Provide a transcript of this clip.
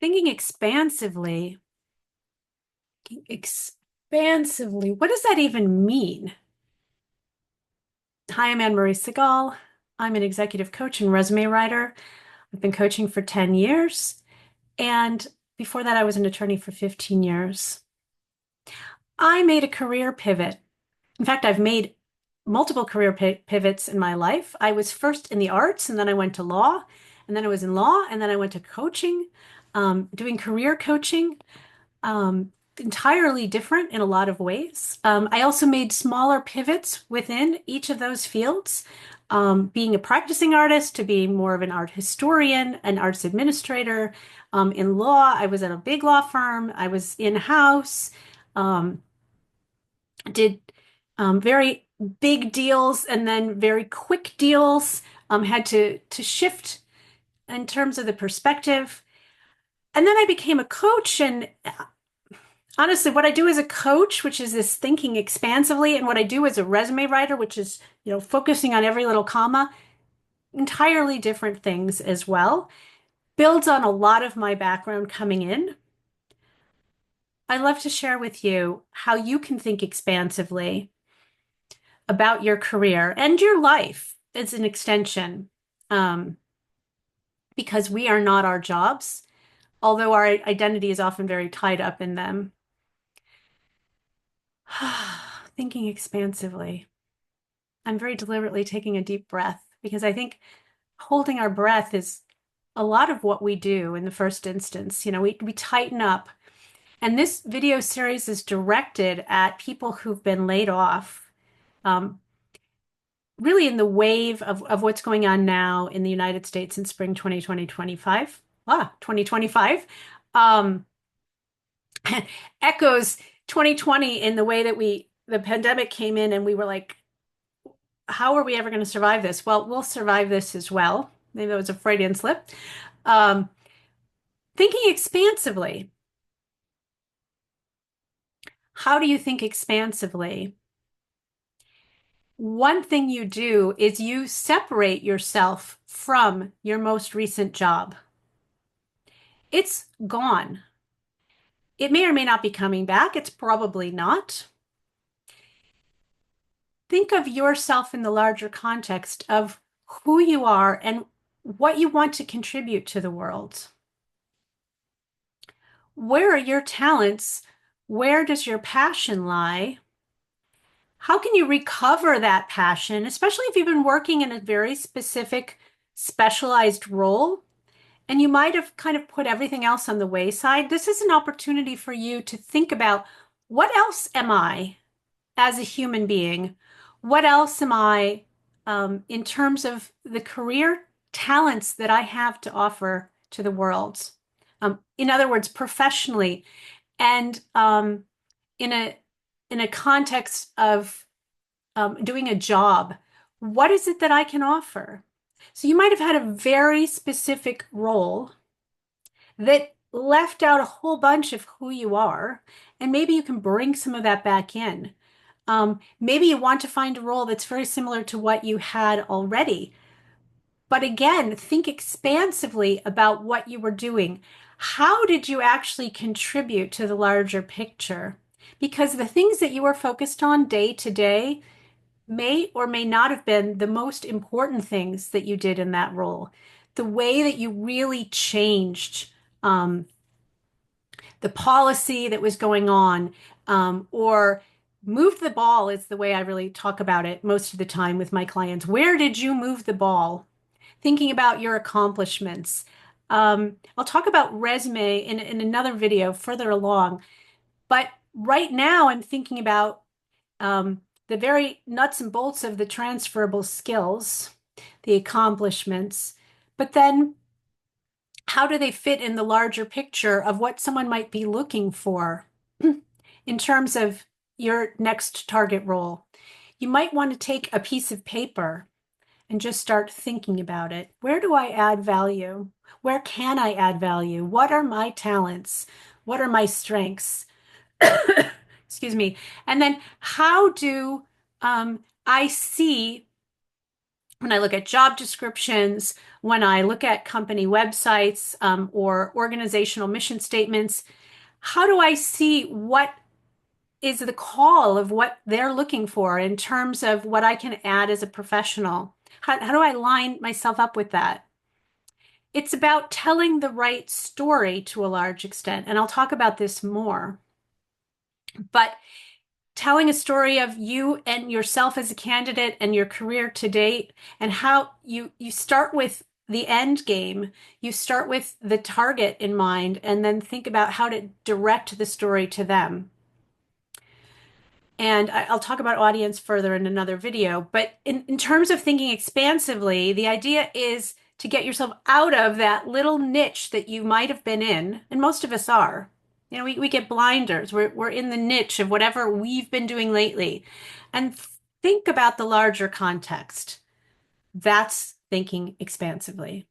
Thinking expansively, what does that even mean? Hi, I'm Anne-Marie Segal. I'm an executive coach and resume writer. I've been coaching for 10 years. And before that, I was an attorney for 15 years. I made a career pivot. In fact, I've made multiple career pivots in my life. I was first in the arts, and then I went to law, and then I was in law, and then I went to coaching, doing career coaching. Entirely different in a lot of ways. I also made smaller pivots within each of those fields, being a practicing artist to being more of an art historian, an arts administrator. In law, I was at a big law firm. I was in-house, um, did very big deals and then very quick deals. Had to shift in terms of the perspective. And then I became a coach, and honestly, what I do as a coach, which is this thinking expansively, and what I do as a resume writer, which is, focusing on every little comma, entirely different things as well, builds on a lot of my background coming in. I'd love to share with you how you can think expansively about your career and your life as an extension, um, because we are not our jobs, although our identity is often very tied up in them. Thinking expansively. I'm very deliberately taking a deep breath because I think holding our breath is a lot of what we do in the first instance. We tighten up. And this video series is directed at people who've been laid off, um, really in the wave of what's going on now in the United States in spring 2025. Um, echoes 2020 in the way that the pandemic came in and we were like, how are we ever going to survive this? Well, we'll survive this as well. Maybe that was a Freudian slip. Um, Thinking expansively. How do you think expansively? One thing you do is you separate yourself from your most recent job. It's gone. It may or may not be coming back. It's probably not. Think of yourself in the larger context of who you are and what you want to contribute to the world. Where are your talents? Where does your passion lie? How can you recover that passion, especially if you've been working in a very specific, specialized role and you might have kind of put everything else on the wayside? This is an opportunity for you to think about, what else am I as a human being? What else am I in terms of the career talents that I have to offer to the world? In other words, professionally, and in a context of doing a job, what is it that I can offer? So you might have had a very specific role that left out a whole bunch of who you are, and maybe you can bring some of that back in. Maybe you want to find a role that's very similar to what you had already. But again, think expansively about what you were doing. How did you actually contribute to the larger picture? Because the things that you were focused on day to day may or may not have been the most important things that you did in that role. The way that you really changed the policy that was going on, or moved the ball is the way I really talk about it most of the time with my clients. Where did you move the ball? Thinking about your accomplishments. I'll talk about resume in another video further along, but right now I'm thinking about the very nuts and bolts of the transferable skills, the accomplishments, but then how do they fit in the larger picture of what someone might be looking for in terms of your next target role? You might want to take a piece of paper and just start thinking about it. Where do I add value? Where can I add value? What are my talents? What are my strengths? Excuse me. And then how do I see when I look at job descriptions, when I look at company websites, or organizational mission statements, how do I see what is the call of what they're looking for in terms of what I can add as a professional? How do I line myself up with that? It's about telling the right story to a large extent, and I'll talk about this more. But telling a story of you and yourself as a candidate and your career to date, and how you start with the end game. You start with the target in mind and then think about how to direct the story to them. And I'll talk about audience further in another video. But in terms of thinking expansively, the idea is to get yourself out of that little niche that you might have been in, and most of us are. You know, we get blinders. We're in the niche of whatever we've been doing lately. And think about the larger context. That's thinking expansively.